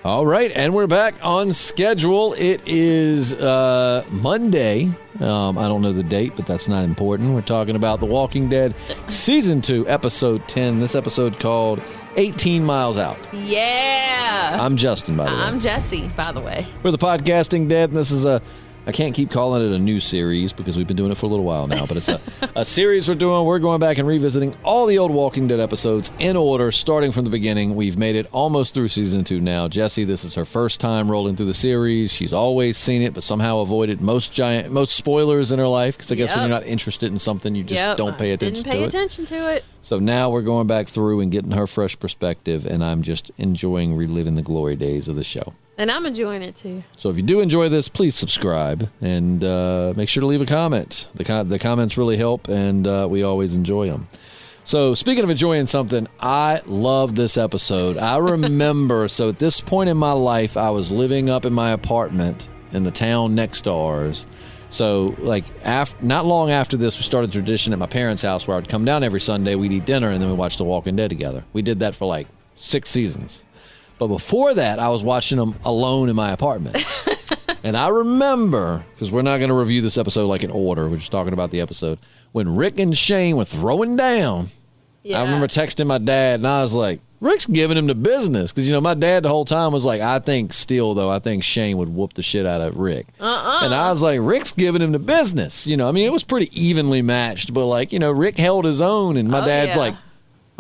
All right, and we're back on schedule. It is Monday. I don't know the date, but that's not important. We're talking about The Walking Dead Season 2, Episode 10. This episode called 18 Miles Out. Yeah. I'm Justin, by the way. I'm Jessi, by the way. We're the Podcasting Dead, and this is I can't keep calling it a new series because we've been doing it for a little while now, but it's a series we're doing. We're going back and revisiting all the old Walking Dead episodes in order, starting from the beginning. We've made it almost through Season 2 now. Jessi, this is her first time rolling through the series. She's always seen it, but somehow avoided most spoilers in her life, because I guess when you're not interested in something, you just don't pay attention to it. Didn't pay attention to it. So now we're going back through and getting her fresh perspective, and I'm just enjoying reliving the glory days of the show. And I'm enjoying it, too. So if you do enjoy this, please subscribe and make sure to leave a comment. The comments really help, and we always enjoy them. So speaking of enjoying something, I love this episode. I remember, so at this point in my life, I was living up in my apartment in the town next to ours. So like not long after this, we started a tradition at my parents' house where I would come down every Sunday, we'd eat dinner, and then we'd watch The Walking Dead together. We did that for like 6 seasons. But before that, I was watching them alone in my apartment. And I remember, because we're not going to review this episode like in order, we're just talking about the episode, when Rick and Shane were throwing down. Yeah. I remember texting my dad, and I was like, Rick's giving him the business. Because, my dad the whole time was like, I think Shane would whoop the shit out of Rick. And I was like, Rick's giving him the business. It was pretty evenly matched. But, Rick held his own, and my dad's like,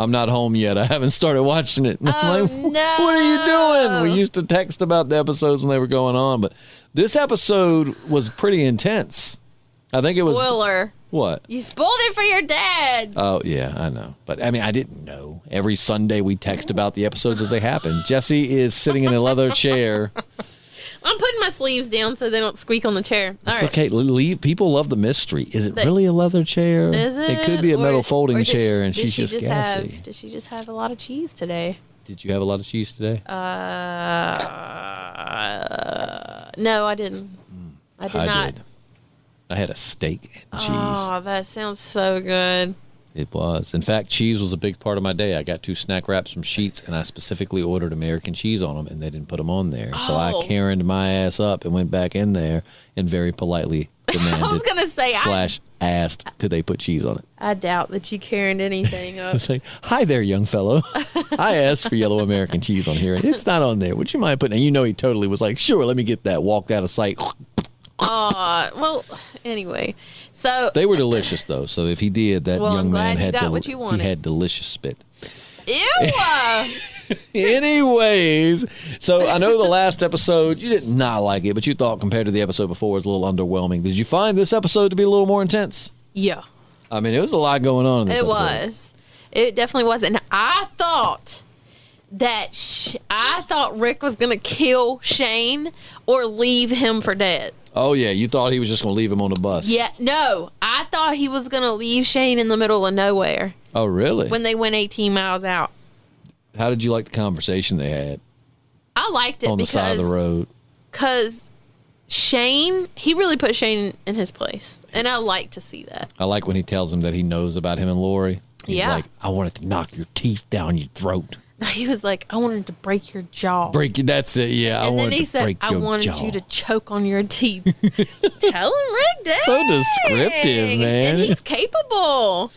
I'm not home yet. I haven't started watching it. And I'm like, no. What are you doing? We used to text about the episodes when they were going on, but this episode was pretty intense. I think it was. Spoiler. What? You spoiled it for your dad. Oh, yeah, I know. But, I didn't know. Every Sunday we text about the episodes as they happen. Jessi is sitting in a leather chair. I'm putting my sleeves down so they don't squeak on the chair. It's okay. People love the mystery. Is it really a leather chair? Is it? It could be a metal folding chair, and she's just gassy. Did she just have a lot of cheese today? Did you have a lot of cheese today? No, I didn't. I did not. Did. I had a steak and cheese. Oh, that sounds so good. It was. In fact, cheese was a big part of my day. I got 2 snack wraps from Sheetz, and I specifically ordered American cheese on them, and they didn't put them on there. So I Karen'd my ass up and went back in there and very politely demanded I was going to say, asked, could they put cheese on it? I doubt that you Karen'd anything up. I was like, hi there, young fellow. I asked for yellow American cheese on here, and it's not on there. Would you mind putting it? He totally was like, sure, let me get that. Walked out of sight. Well, anyway. So they were delicious, though. So if he did, that young man had what you wanted. He had delicious spit. Ew! Anyways, so I know the last episode, you did not like it, but you thought compared to the episode before it was a little underwhelming. Did you find this episode to be a little more intense? Yeah. It was a lot going on in this episode. It was. It definitely was. And I thought that I thought Rick was going to kill Shane or leave him for dead. Oh, yeah. You thought he was just going to leave him on the bus. Yeah. No. I thought he was going to leave Shane in the middle of nowhere. Oh, really? When they went 18 miles out. How did you like the conversation they had? I liked it on the side of the road. Because Shane, he really put Shane in his place. And I like to see that. I like when he tells him that he knows about him and Lori. He's like, I wanted to knock your teeth down your throat. No, he was like, I wanted to break your jaw. That's it, yeah. And then he said, I wanted you to choke on your teeth. Tell him Rick did. So descriptive, man. And he's capable.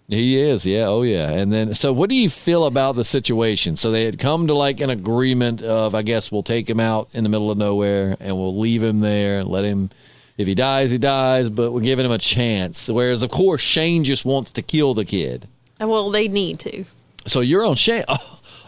He is, yeah. Oh, yeah. And then, so what do you feel about the situation? So they had come to an agreement of, I guess, we'll take him out in the middle of nowhere and we'll leave him there and let him, if he dies, he dies, but we're giving him a chance. Whereas, of course, Shane just wants to kill the kid. Well, they need to. So you're on Shane.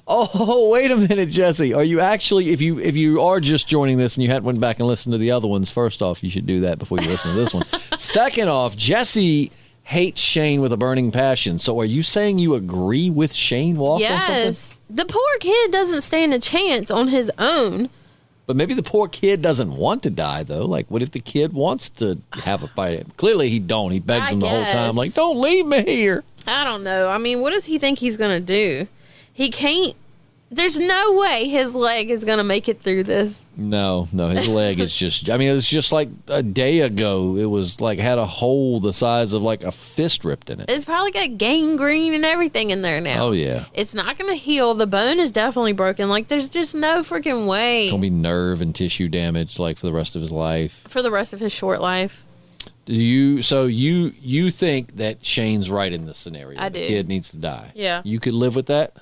Oh, wait a minute, Jessi. Are you actually, if you are just joining this and you hadn't went back and listened to the other ones, first off, you should do that before you listen to this one. Second off, Jessi hates Shane with a burning passion. So are you saying you agree with Shane Walsh on something? Yes. The poor kid doesn't stand a chance on his own. But maybe the poor kid doesn't want to die, though. What if the kid wants to have a fight? Clearly he don't. He begs him the whole time, don't leave me here. I don't know. What does he think he's going to do? He can't there's no way his leg is going to make it through this. No, his leg is just, I mean, it was just like a day ago. It was like had a hole the size of like a fist ripped in it. It's probably got gangrene and everything in there now. Oh, yeah. It's not going to heal. The bone is definitely broken. Like, there's just no freaking way. It's going to be nerve and tissue damage like for the rest of his life. For the rest of his short life. So you think that Shane's right in this scenario? I do. The kid needs to die. Yeah. You could live with that?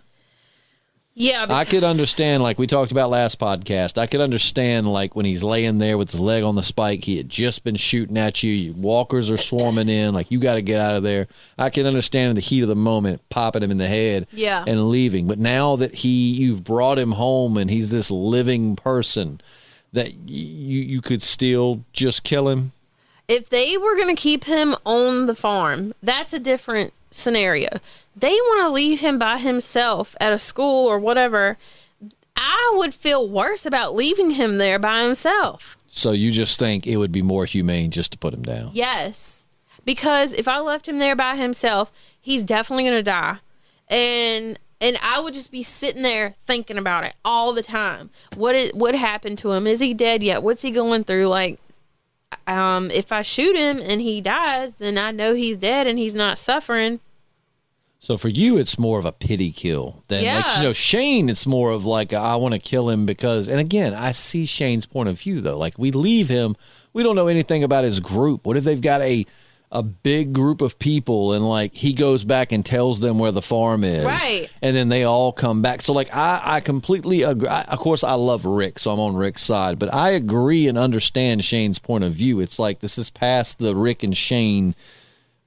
Yeah. I could understand, like we talked about last podcast, I could understand, like, when he's laying there with his leg on the spike, he had just been shooting at you, walkers are swarming in, like, you got to get out of there. I can understand in the heat of the moment, popping him in the head and leaving. But now that you've brought him home and he's this living person, that you could still just kill him? If they were going to keep him on the farm, that's a different scenario. They want to leave him by himself at a school or whatever. I would feel worse about leaving him there by himself. So you just think it would be more humane just to put him down? Yes. Because if I left him there by himself, he's definitely going to die. And I would just be sitting there thinking about it all the time. What happened to him? Is he dead yet? What's he going through? Like, if I shoot him and he dies, then I know he's dead and he's not suffering. So for you, it's more of a pity kill than, like, Shane, it's more of like, I want to kill him because, and again, I see Shane's point of view though. Like, we leave him, we don't know anything about his group. What if they've got a big group of people and like he goes back and tells them where the farm is, right? And then they all come back. So like, I completely agree. Of course, I love Rick, so I'm on Rick's side, but I agree and understand Shane's point of view. It's like, this is past the Rick and Shane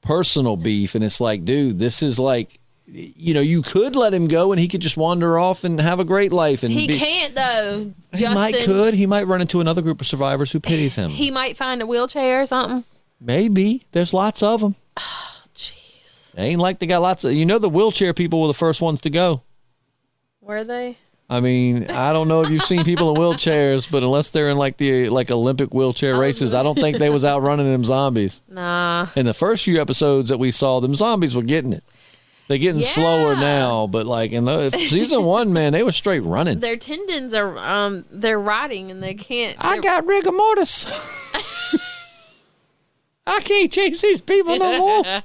personal beef, and it's like, dude, this is like, you could let him go and he could just wander off and have a great life. And he can't though. He might run into another group of survivors who pities him. He might find a wheelchair or something. Maybe. There's lots of them. Oh, jeez. Ain't like they got lots of, the wheelchair people were the first ones to go. Were they? I mean, I don't know if you've seen people in wheelchairs, but unless they're in like the Olympic wheelchair races, I don't think they was out running them zombies. Nah. In the first few episodes that we saw, them zombies were getting it. They're getting slower now, but like in season 1, man, they were straight running. Their tendons are they're rotting and they can't. I got rigor mortis. I can't chase these people no more.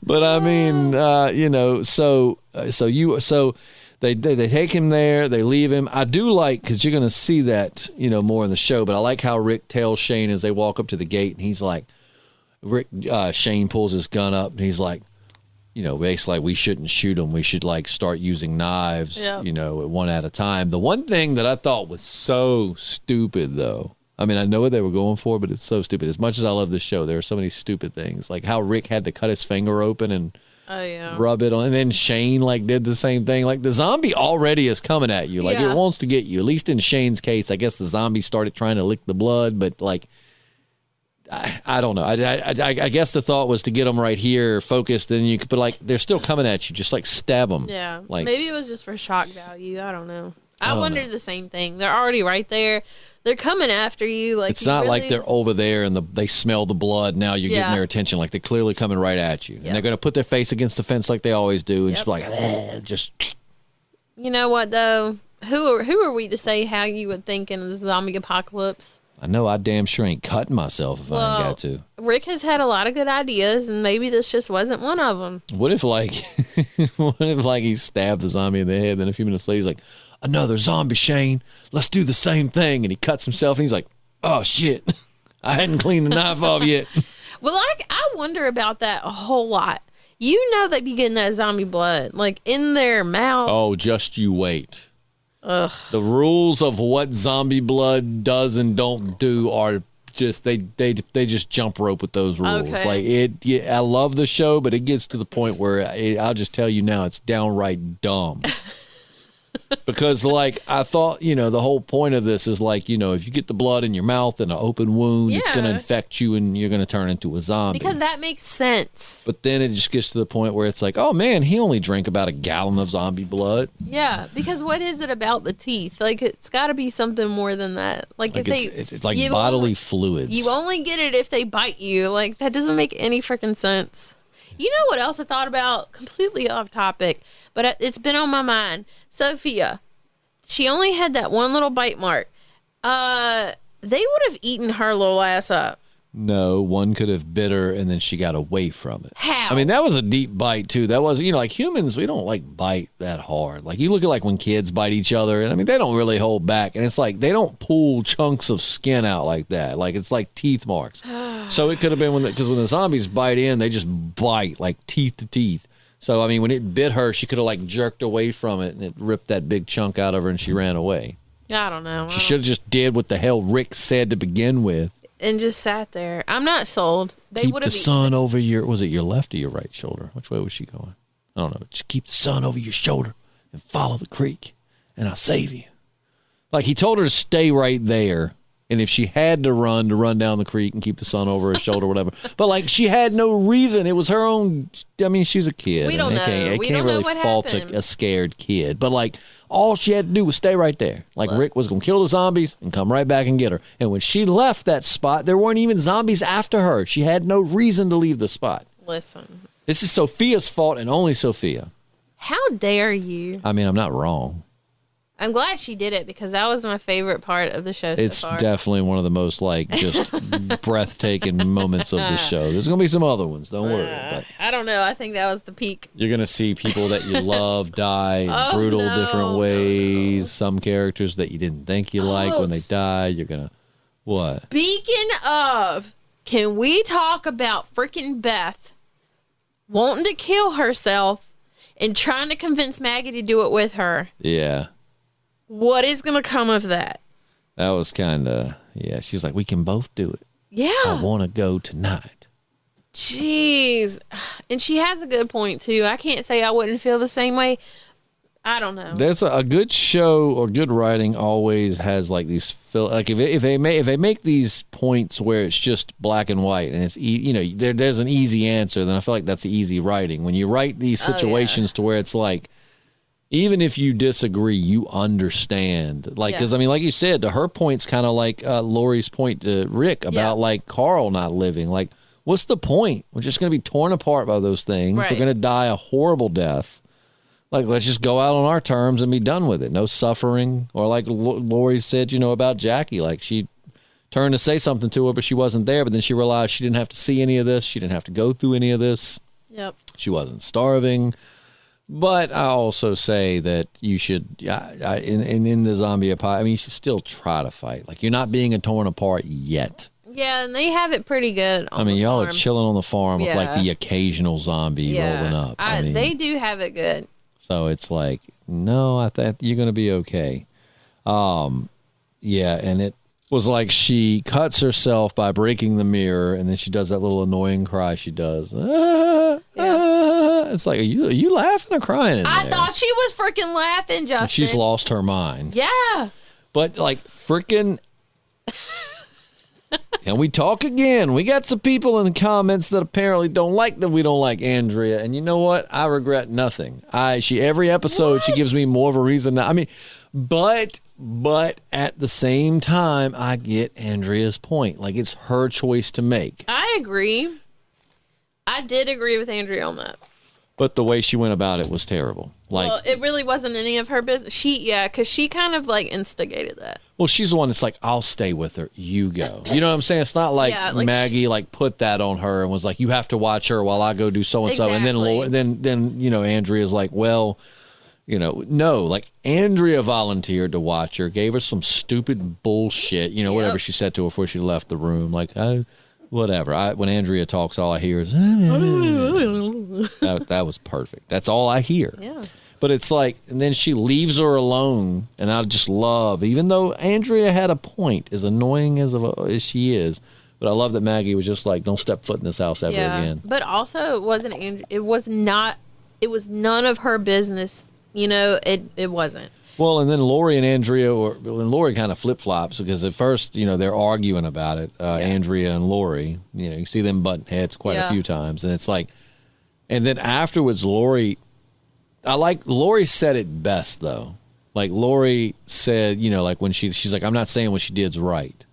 But I mean, so they take him there, they leave him. I do like, because you're going to see that, more in the show, but I like how Rick tells Shane as they walk up to the gate, and he's like, Shane pulls his gun up, and he's like, basically like, we shouldn't shoot him. We should like start using knives, one at a time. The one thing that I thought was so stupid though, I mean, I know what they were going for, but it's so stupid. As much as I love this show, there are so many stupid things, like how Rick had to cut his finger open and rub it on, and then Shane like did the same thing. Like, the zombie already is coming at you, like it wants to get you. At least in Shane's case, I guess the zombie started trying to lick the blood, but like, I don't know. I guess the thought was to get them right here focused, and you could, but like, they're still coming at you, just like stab them. Yeah, like, maybe it was just for shock value. I don't know. I wondered the same thing. They're already right there. They're coming after you. Like, it's not like they're over there and they smell the blood. Now you're getting their attention. Like, they're clearly coming right at you, and they're going to put their face against the fence like they always do, and just be like, just. You know what though? Who are we to say how you would think in the zombie apocalypse? I know I damn sure ain't cutting myself if I ain't got to. Rick has had a lot of good ideas, and maybe this just wasn't one of them. What if he stabbed the zombie in the head, then a few minutes later he's like, another zombie, Shane. Let's do the same thing. And he cuts himself, and he's like, oh, shit. I hadn't cleaned the knife off yet. Well, I wonder about that a whole lot. They be getting that zombie blood, like, in their mouth. Oh, just you wait. Ugh. The rules of what zombie blood does and don't do are just, they just jump rope with those rules. Okay. Like, I love the show, but it gets to the point where I'll just tell you now, it's downright dumb. Because, like, I thought, the whole point of this is, like, if you get the blood in your mouth and an open wound, it's going to infect you and you're going to turn into a zombie. Because that makes sense. But then it just gets to the point where it's like, oh, man, he only drank about a gallon of zombie blood. Yeah, because what is it about the teeth? Like, it's got to be something more than that. Like if it's like bodily fluids. You only get it if they bite you. Like, that doesn't make any freaking sense. You know what else I thought about? Completely off topic, but it's been on my mind. Sophia, she only had that one little bite mark. They would have eaten her little ass up. No, one could have bit her and then she got away from it. How? I mean, that was a deep bite too. That was, like humans, we don't like bite that hard. Like you look at like when kids bite each other, and I mean, they don't really hold back. And it's like, they don't pull chunks of skin out like that. Like it's like teeth marks. So it could have been because when the zombies bite in, they just bite like teeth to teeth. So, I mean, when it bit her, she could have like jerked away from it and it ripped that big chunk out of her and she ran away. I don't know. She should have just did what the hell Rick said to begin with. And just sat there. I'm not sold. They keep the sun over your, was it your left or your right shoulder? Which way was she going? I don't know. Just keep the sun over your shoulder and follow the creek, and I'll save you. Like he told her to stay right there, and if she had to run down the creek and keep the sun over her shoulder, whatever. But like she had no reason. It was her own. I mean, she's a kid. We don't know. I can't really fault a scared kid. But like all she had to do was stay right there. Like Rick was going to kill the zombies and come right back and get her. And when she left that spot, there weren't even zombies after her. She had no reason to leave the spot. Listen. This is Sophia's fault and only Sophia. How dare you? I mean, I'm not wrong. I'm glad she did it because that was my favorite part of the show so It's far. definitely one of the most like just breathtaking moments of the show. There's going to be some other ones. Don't worry. But I don't know. I think that was the peak. you're going to see people that you love die in brutal different ways. Some characters that you didn't think you liked when they die. You're going to... What? Speaking of, can we talk about freaking Beth wanting to kill herself and trying to convince Maggie to do it with her? Yeah. What is going to come of that? That was kind of... Yeah, she's like, we can both do it. Yeah. I want to go tonight. Jeez. And she has a good point, too. I can't say I wouldn't feel the same way. I don't know. There's a good show or good writing always has like these like if they make these points where it's just black and white and it's there's an easy answer, then I feel like that's easy writing. When you write these situations to where it's like, even if you disagree, you understand. Like, because I mean, like you said, to her point's kind of like Lori's point to Rick about like Carl not living. Like, what's the point? We're just going to be torn apart by those things. Right. We're going to die a horrible death. Like, let's just go out on our terms and be done with it. No suffering. Or like Lori said, about Jackie. Like, she turned to say something to her, but she wasn't there. But then she realized she didn't have to see any of this. She didn't have to go through any of this. Yep. She wasn't starving. But I also say that you should, in the zombie apocalypse, I mean, you should still try to fight. Like, you're not being torn apart yet. Yeah, and they have it pretty good on the y'all farm. are chilling on the farm with like the occasional zombie rolling up. They do have it good. So it's like, no, I think you're going to be okay. Yeah, and it was like she cuts herself by breaking the mirror, and then she does that little annoying cry she does. It's like, are you laughing or crying in there? I thought she was freaking laughing, Justin. She's lost her mind. Yeah. But like freaking... Can we talk again? We got some people in the comments that apparently don't like that we don't like Andrea. And you know what? I regret nothing. Every episode, she gives me more of a reason. But at the same time, I get Andrea's point. Like, it's her choice to make. I agree. I did agree with Andrea on that. But the way she went about it was terrible. Like, well, it really wasn't any of her business. Because she kind of like instigated that. Well, she's the one that's like, I'll stay with her. You go. You know what I'm saying? It's not like, Maggie like put that on her and was like, you have to watch her while I go do so and so. And then Andrea's like, well, no, like Andrea volunteered to watch her, gave her some stupid bullshit, whatever she said to her before she left the room. Like, whatever. When Andrea talks, all I hear is that was perfect. That's all I hear. Yeah. But it's like, and then she leaves her alone, and I just love, even though Andrea had a point, as annoying as she is, but I love that Maggie was just like, don't step foot in this house ever again. But also, it wasn't Andrea. It was none of her business. It wasn't. Well, and then Lori and Andrea, and Lori kind of flip-flops, because at first, they're arguing about it, Andrea and Lori. You see them butting heads quite a few times, and it's like, and then afterwards, Lori said it best, though. Like, Lori said, like when she's like, I'm not saying what she did's right,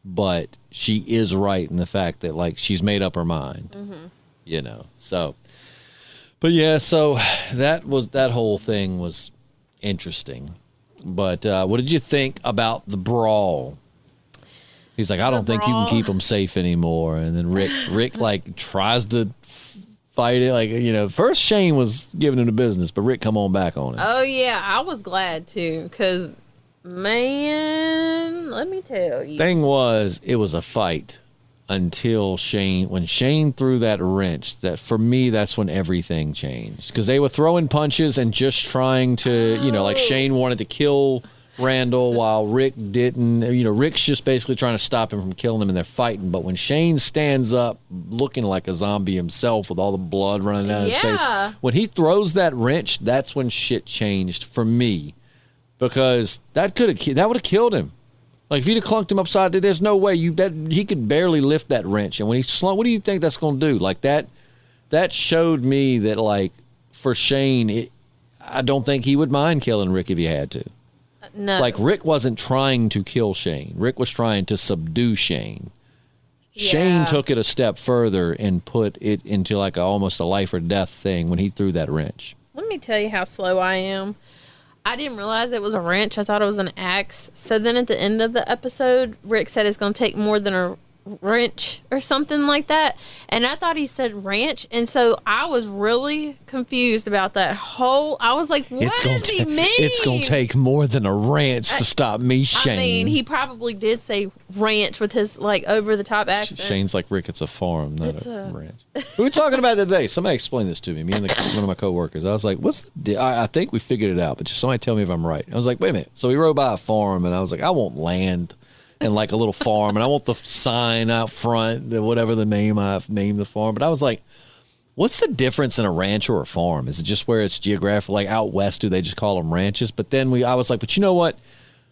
but she is right in the fact that, like, she's made up her mind. Mm-hmm. So, but yeah, so that whole thing was interesting. But what did you think about the brawl? He's like, I don't think you can keep them safe anymore. And then Rick like tries to fight it. Like, first Shane was giving him the business, but Rick come on back on it. Oh, yeah. I was glad, too, because, man, let me tell you. Thing was, it was a fight until when Shane threw that wrench, that for me, that's when everything changed. Because they were throwing punches and just trying to, like Shane wanted to kill Randall while Rick didn't. Rick's just basically trying to stop him from killing him, and they're fighting. But when Shane stands up looking like a zombie himself with all the blood running down his face, when he throws that wrench, that's when shit changed for me. Because that would have killed him. Like, if you'd have clunked him upside down, there's no way he could barely lift that wrench. And when he slung, what do you think that's going to do? Like, that showed me that, like, for Shane, I don't think he would mind killing Rick if he had to. No. Like, Rick wasn't trying to kill Shane. Rick was trying to subdue Shane. Yeah. Shane took it a step further and put it into, like, almost a life or death thing when he threw that wrench. Let me tell you how slow I am. I didn't realize it was a wrench. I thought it was an axe. So then at the end of the episode, Rick said it's going to take more than a wrench or something like that. And I thought he said ranch. And so I was really confused about that whole... I was like, what does he mean? It's going to take more than a ranch to stop me, Shane. I mean, he probably did say ranch with his, like, over-the-top accent. Shane's like, Rick, it's a farm, not a ranch. We were talking about it today. Somebody explained this to me, one of my coworkers. I was like, what's the I think we figured it out, but just somebody tell me if I'm right. I was like, wait a minute. So we rode by a farm, and I was like, I want land and like a little farm, and I want the sign out front, whatever the name I've named the farm. But I was like, what's the difference in a ranch or a farm? Is it just where it's geographical? Like out west, do they just call them ranches? But then I was like, but you know what?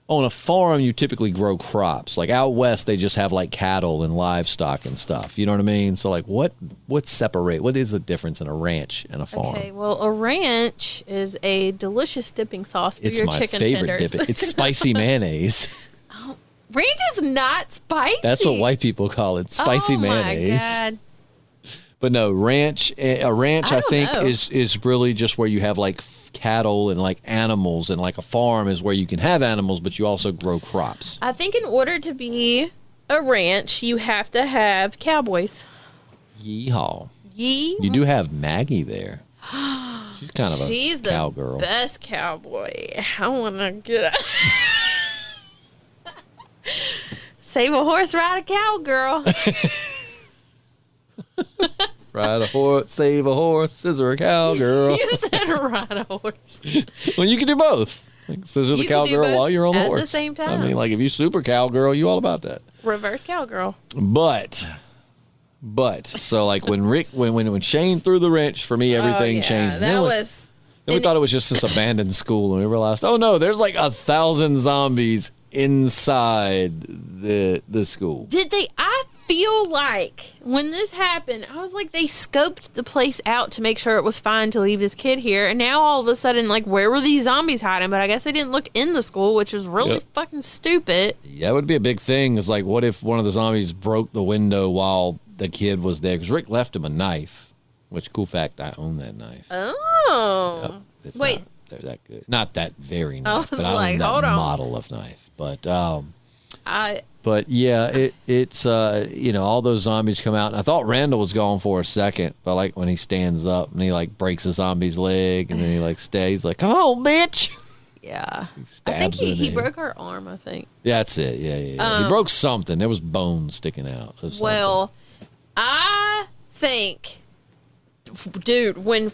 On a farm, you typically grow crops. Like out west, they just have like cattle and livestock and stuff. You know what I mean? So like, what is the difference in a ranch and a farm? Okay, well, a ranch is a delicious dipping sauce for your chicken tenders. It's my favorite dipping. It's spicy mayonnaise. Ranch is not spicy. That's what white people call it, spicy mayonnaise. Oh, my God. But no, a ranch I think is really just where you have like cattle and like animals, and like a farm is where you can have animals, but you also grow crops. I think in order to be a ranch, you have to have cowboys. Yeehaw. You do have Maggie there. She's kind of a cowgirl. She's the best cowboy. I want to get Save a horse, ride a cowgirl. Ride a horse, save a horse, scissor a cowgirl. You said ride a horse. Well, you can do both. Like scissor the cowgirl while you're on the horse. At the same time. I mean, like if you super cowgirl, you all about that. Reverse cowgirl. But so like when Shane threw the wrench, for me everything changed. Then we thought it was just this abandoned school, and we realized, oh no, there's like 1,000 zombies inside the school. I feel like when this happened, I was like, they scoped the place out to make sure it was fine to leave this kid here, and now all of a sudden, like, where were these zombies hiding? But I guess they didn't look in the school, which was really fucking stupid. Yeah, it would be a big thing. It's like, what if one of the zombies broke the window while the kid was there? Because Rick left him a knife, which, cool fact, I own that knife. Oh. It's wait. They're that good. Not that very knife, but like, I own that model of knife. But yeah, it's all those zombies come out, and I thought Randall was gone for a second, but like when he stands up and he like breaks a zombie's leg, and then he like stays like, "Come on, bitch!" Yeah, he stabs he broke her arm. I think. Yeah, that's it. Yeah. He broke something. There was bone sticking out. Well, I think, dude, when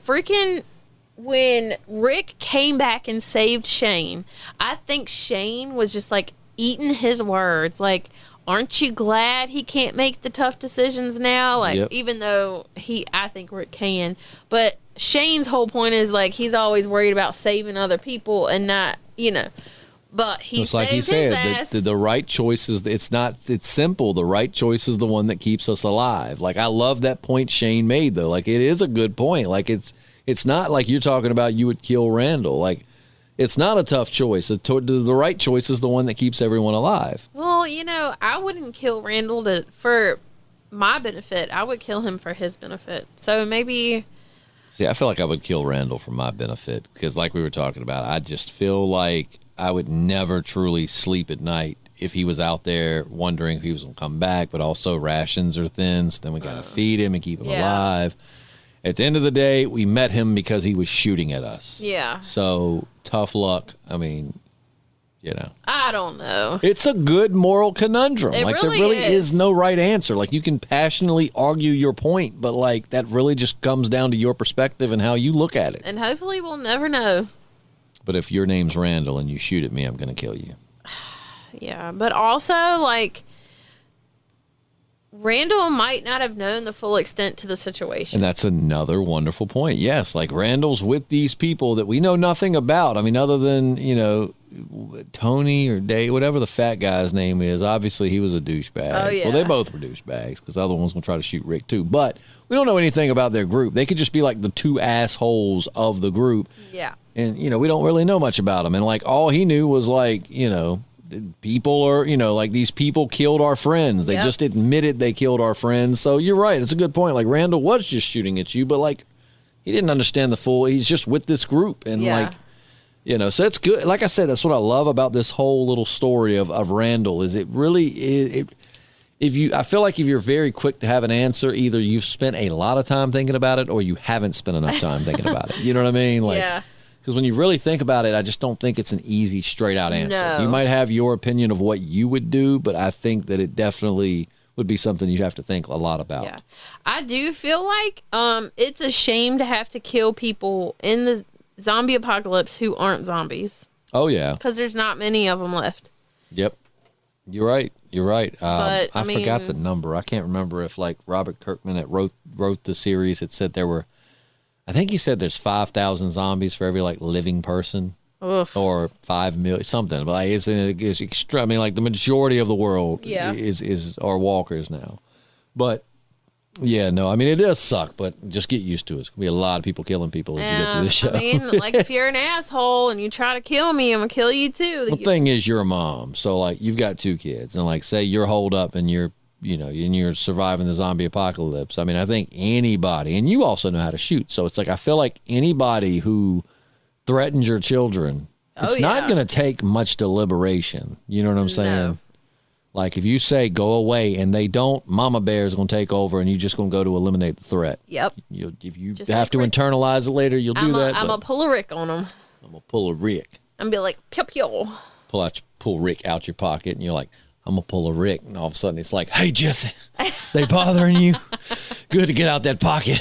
Rick came back and saved Shane, I think Shane was just like eating his words. Like, aren't you glad he can't make the tough decisions now? Like, even though I think Rick can. But Shane's whole point is like he's always worried about saving other people and not, But he saved his ass. The right choice is, it's simple. The right choice is the one that keeps us alive. Like, I love that point Shane made, though. Like, it is a good point. Like, it's not like you're talking about you would kill Randall. Like, it's not a tough choice. The right choice is the one that keeps everyone alive. Well, I wouldn't kill Randall for my benefit. I would kill him for his benefit. So maybe. See, I feel like I would kill Randall for my benefit because, like we were talking about, I just feel like I would never truly sleep at night if he was out there wondering if he was going to come back, but also rations are thin, so then we got to feed him and keep him alive. At the end of the day, we met him because he was shooting at us. Yeah. So, tough luck. I mean, you know. I don't know. It's a good moral conundrum. It like, really there really is no right answer. Like, you can passionately argue your point, but, like, that really just comes down to your perspective and how you look at it. And hopefully we'll never know. But if your name's Randall and you shoot at me, I'm going to kill you. Yeah, but also, like, Randall might not have known the full extent to the situation. And that's another wonderful point. Yes, like Randall's with these people that we know nothing about. I mean, other than, you know, Tony or Dave, whatever the fat guy's name is, obviously he was a douchebag. Oh, yeah. Well, they both were douchebags because the other one's going to try to shoot Rick too. But we don't know anything about their group. They could just be like the two assholes of the group. Yeah. And, you know, we don't really know much about them. And, like, all he knew was, like, you know, people are, you know, like these people killed our friends. They just admitted they killed our friends. So you're right. It's a good point. Like Randall was just shooting at you, but like he didn't understand the full, he's just with this group. And like, you know, so it's good. Like I said, that's what I love about this whole little story of Randall is it really is. I feel like if you're very quick to have an answer, either you've spent a lot of time thinking about it or you haven't spent enough time thinking about it. You know what I mean? Like, because when you really think about it, I just don't think it's an easy, straight-out answer. No. You might have your opinion of what you would do, but I think that it definitely would be something you'd have to think a lot about. Yeah. I do feel like it's a shame to have to kill people in the zombie apocalypse who aren't zombies. Oh, yeah. Because there's not many of them left. Yep. You're right. You're right. But, I forgot the number. I can't remember if, like, Robert Kirkman that wrote the series, it said there were, I think he said there's 5,000 zombies for every like living person. Oof. Or 5 million, something. But like, it's extra. I mean, like the majority of the world are walkers now. But yeah, no, I mean it does suck, but just get used to it. It's gonna be a lot of people killing people as you get to this show. I mean, like if you're an asshole and you try to kill me, I'm gonna kill you too. The thing is, you're a mom, so like you've got 2 kids, and like say you're holed up and you're surviving the zombie apocalypse. I mean, I think anybody, and you also know how to shoot, so it's like I feel like anybody who threatens your children, it's not going to take much deliberation. You know what I'm saying? No. Like if you say go away and they don't, Mama Bear is going to take over and you're just going to go to eliminate the threat. Yep. If you just have to internalize it later, you'll do that. I'm going to pull a Rick on them. I'm going to pull a Rick. I'm going to be like, pew pew. Pull Rick out your pocket and you're like, I'm going to pull a Rick. And all of a sudden it's like, hey, Jessi, they bothering you? Good to get out that pocket.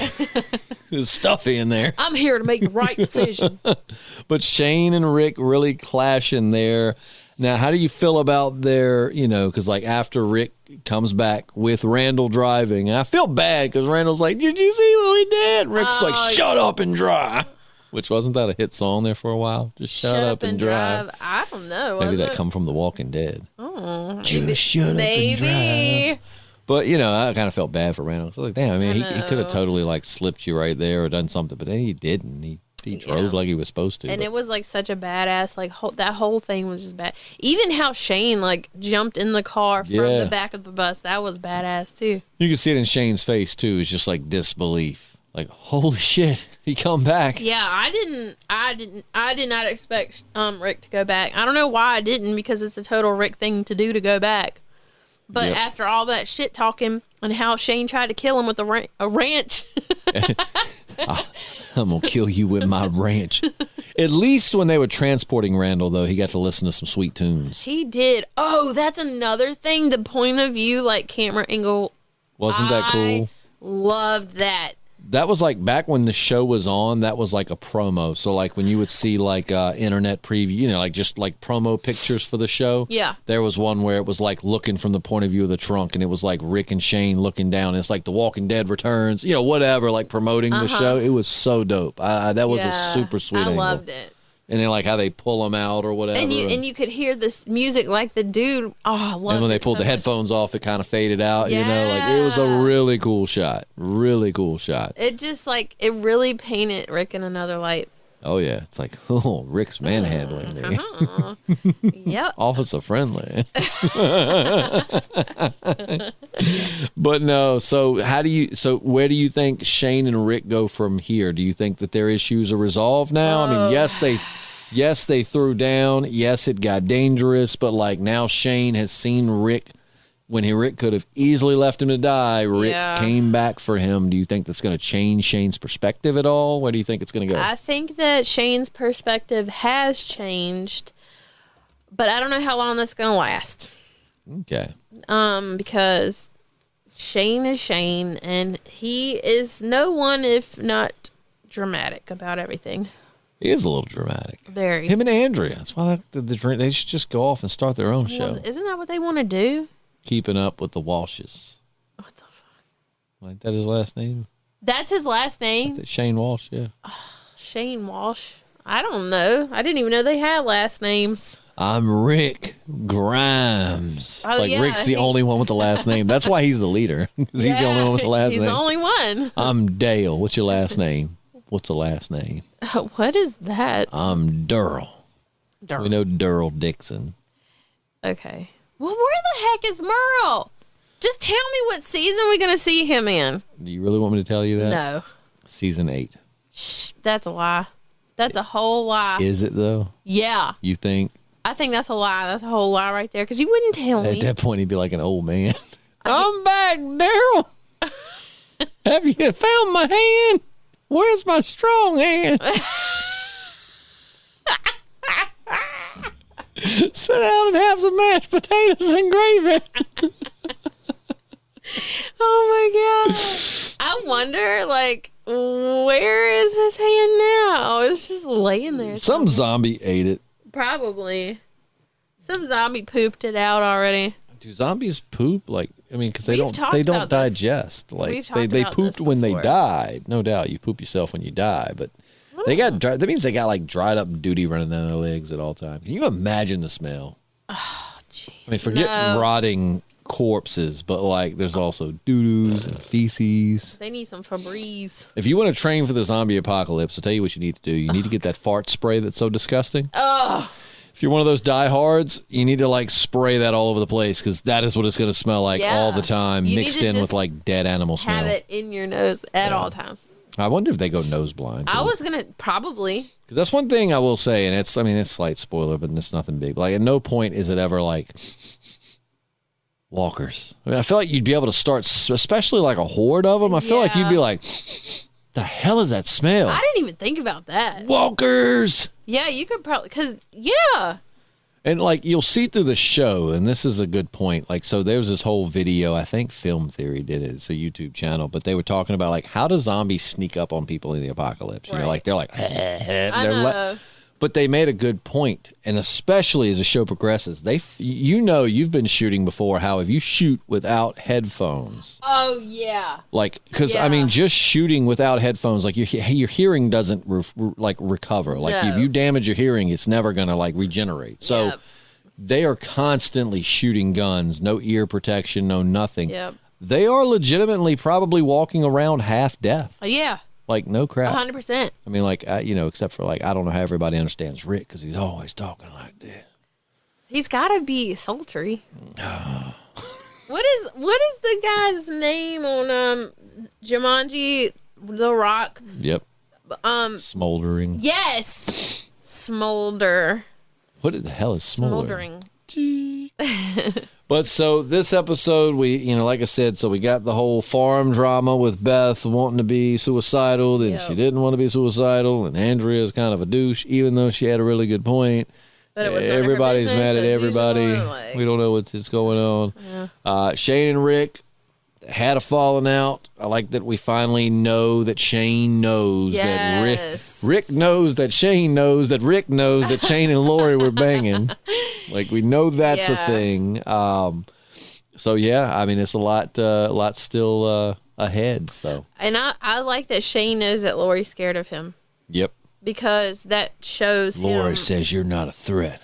There's stuffy in there. I'm here to make the right decision. But Shane and Rick really clashing there. Now, how do you feel about their, because like after Rick comes back with Randall driving, and I feel bad because Randall's like, did you see what we did? And Rick's like, shut up and drive. Which wasn't that a hit song there for a while? Just shut up and drive. I don't know. Maybe that come from The Walking Dead. Oh, just shut up and drive. But, I kind of felt bad for Randall. So like, damn, I mean, he could have totally like slipped you right there or done something, but then he didn't. He drove like he was supposed to. And it was like such a badass, like that whole thing was just bad. Even how Shane like jumped in the car from the back of the bus, that was badass too. You can see it in Shane's face too. It's just like disbelief. Like, holy shit, he come back. Yeah, I did not expect Rick to go back. I don't know why I didn't, because it's a total Rick thing to do to go back. But after all that shit talking and how Shane tried to kill him with a wrench. I'm going to kill you with my wrench. At least when they were transporting Randall, though, he got to listen to some sweet tunes. He did. Oh, that's another thing. The point of view, like camera angle. Wasn't that cool? Loved that. That was like back when the show was on, that was like a promo. So like when you would see like internet preview, like just like promo pictures for the show. Yeah. There was one where it was like looking from the point of view of the trunk, and it was like Rick and Shane looking down. It's like The Walking Dead returns, whatever, like promoting the show. It was so dope. That was a super sweet angle. I loved it. And then like how they pull them out or whatever. And you could hear this music like the dude. Oh, I loved it. And when they pulled the headphones off, it kind of faded out, like it was a really cool shot. Really cool shot. It just like, it really painted Rick in another light. Oh, yeah. It's like, oh, Rick's manhandling me. Yep. Officer friendly. But no, so where do you think Shane and Rick go from here? Do you think that their issues are resolved now? I mean, yes, they threw down. Yes, it got dangerous, but like now Shane has seen Rick when Rick could have easily left him to die. Rick came back for him. Do you think that's going to change Shane's perspective at all? Where do you think it's going to go? I think that Shane's perspective has changed, but I don't know how long that's going to last. Okay. Because Shane is Shane, and he is no one if not dramatic about everything. He is a little dramatic. Very. Him and Andrea. That's why they should just go off and start their own show. Isn't that what they want to do? Keeping Up with the Walshes. What the fuck? Like that his last name? That's his last name? Shane Walsh, yeah. Shane Walsh. I don't know. I didn't even know they had last names. I'm Rick Grimes. Oh, like Rick's the only one with the last name. That's why he's the leader. Because he's the only one with the last name. He's the only one. I'm Dale. What's your last name? What's the last name? What is that? I'm Durrell. We know Durrell Dixon. Okay. Well, where the heck is Merle? Just tell me what season we're going to see him in. Do you really want me to tell you that? No. Season 8. Shh, that's a lie. That's a whole lie. Is it, though? Yeah. You think? I think that's a lie. That's a whole lie right there, because you wouldn't tell me. At that point, he'd be like an old man. I'm back, Daryl. Have you found my hand? Where's my strong hand? Sit down and have some mashed potatoes and gravy. Oh my God. I wonder, like, where is his hand now? It's just laying there. Some zombie ate it. Probably. Some zombie pooped it out already. Do zombies poop? Like, I mean, because they don't about this. digest. Like We've they about pooped this when they before. died. No doubt, you poop yourself when you die. But they got that means they got like dried up duty running down their legs at all times. Can you imagine the smell? Oh, jeez. I mean, forget rotting corpses, but like there's also doo-doos and feces. They need some Febreze. If you want to train for the zombie apocalypse, I'll tell you what you need to do. You need to get that fart spray that's so disgusting. Oh. If you're one of those diehards, you need to like spray that all over the place because that is what it's going to smell like all the time, mixed in with like dead animal smell. Have it in your nose at all times. I wonder if they go nose blind. I was going to probably. Because that's one thing I will say, and it's slight spoiler, but it's nothing big. Like at no point is it ever like walkers. I mean, I feel like you'd be able to start, especially like a horde of them. I feel like you'd be like, the hell is that smell? I didn't even think about that. Walkers. Yeah, you could probably, because, And like you'll see through the show, and this is a good point. Like, so there was this whole video, I think Film Theory did it. It's a YouTube channel, but they were talking about like how do zombies sneak up on people in the apocalypse? You know, like they're like, but they made a good point, and especially as the show progresses, you've been shooting before. How if you shoot without headphones? Oh yeah. Like, because I mean, just shooting without headphones, like your hearing doesn't recover. Like if you damage your hearing, it's never gonna like regenerate. So they are constantly shooting guns, no ear protection, no nothing. Yep. They are legitimately probably walking around half deaf. Yeah. Like, no crap. 100%. I mean, like, except for, like, I don't know how everybody understands Rick because he's always talking like this. He's got to be sultry. What is the guy's name on Jumanji, The Rock? Yep. Smoldering. Yes. Smolder. What the hell is smoldering? But so this episode, we, like I said, so we got the whole farm drama with Beth wanting to be suicidal, then she didn't want to be suicidal, and Andrea is kind of a douche, even though she had a really good point. But everybody's mad at everybody. We don't know what's going on. Yeah. Shane and Rick had a falling out. I like that we finally know that Shane knows that Rick knows that Shane knows that Rick knows that Shane and Lori were banging. Like, we know that's a thing. So yeah, I mean, it's a lot still ahead. So, and I like that Shane knows that Lori's scared of him. Yep. Because that shows Lori says you're not a threat,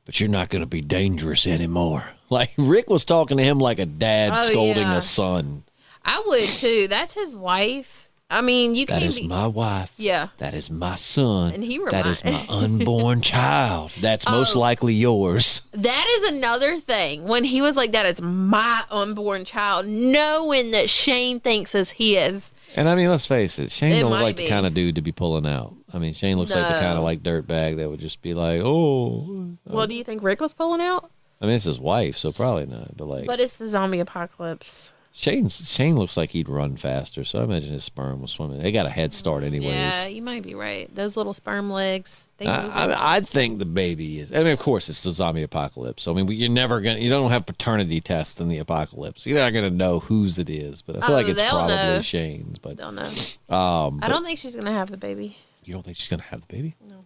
but you're not going to be dangerous anymore. Like, Rick was talking to him like a dad scolding a son. I would too. That's his wife. I mean, you can't. That is my wife. Yeah. That is my son. And that is my unborn child. That's most likely yours. That is another thing. When he was like, that is my unborn child, knowing that Shane thinks it's his. And I mean, let's face it. Shane don't look like the kind of dude to be pulling out. I mean, Shane looks like the kind of like dirtbag that would just be like, oh. Well, do you think Rick was pulling out? I mean, it's his wife, so probably not. But it's the zombie apocalypse. Shane looks like he'd run faster, so I imagine his sperm was swimming. They got a head start anyways. Yeah, you might be right. Those little sperm legs. I think the baby is. I mean, of course, it's the zombie apocalypse. So, I mean, you don't have paternity tests in the apocalypse. You're not going to know whose it is, but I feel like it's probably Shane's. But they'll know. I don't think she's going to have the baby. You don't think she's going to have the baby? No.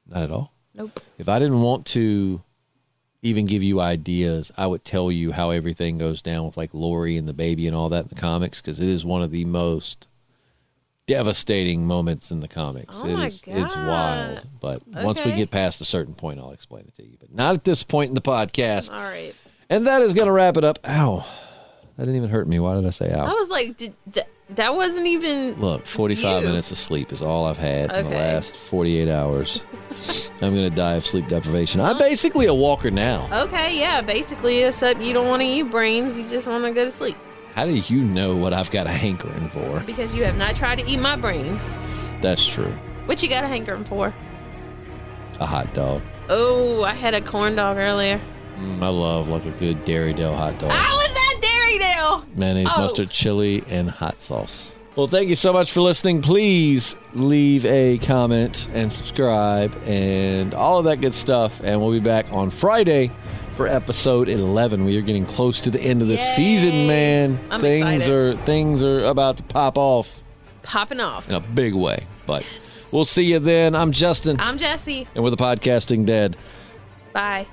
Not at all? Nope. If I didn't want to even give you ideas, I would tell you how everything goes down with like Lori and the baby and all that in the comics, because it is one of the most devastating moments in the comics. Oh my God. It's wild. But once we get past a certain point, I'll explain it to you. But not at this point in the podcast. All right. And that is going to wrap it up. Ow. That didn't even hurt me. Why did I say ow? I was like, that wasn't even. Look, 45 minutes of sleep is all I've had in the last 48 hours. I'm going to die of sleep deprivation. I'm basically a walker now. Okay, yeah, basically, except you don't want to eat brains. You just want to go to sleep. How do you know what I've got a hankering for? Because you have not tried to eat my brains. That's true. What you got a hankering for? A hot dog. Oh, I had a corn dog earlier. I love like a good Dairy Dale hot dog. I was at Dairy Dale. Mayonnaise, mustard, chili, and hot sauce. Well, thank you so much for listening. Please leave a comment and subscribe and all of that good stuff. And we'll be back on Friday for episode 11. We are getting close to the end of the season, man. I'm excited. Things are about to pop off. Popping off. In a big way. But we'll see you then. I'm Justin. I'm Jessi. And we're the Podcasting Dead. Bye.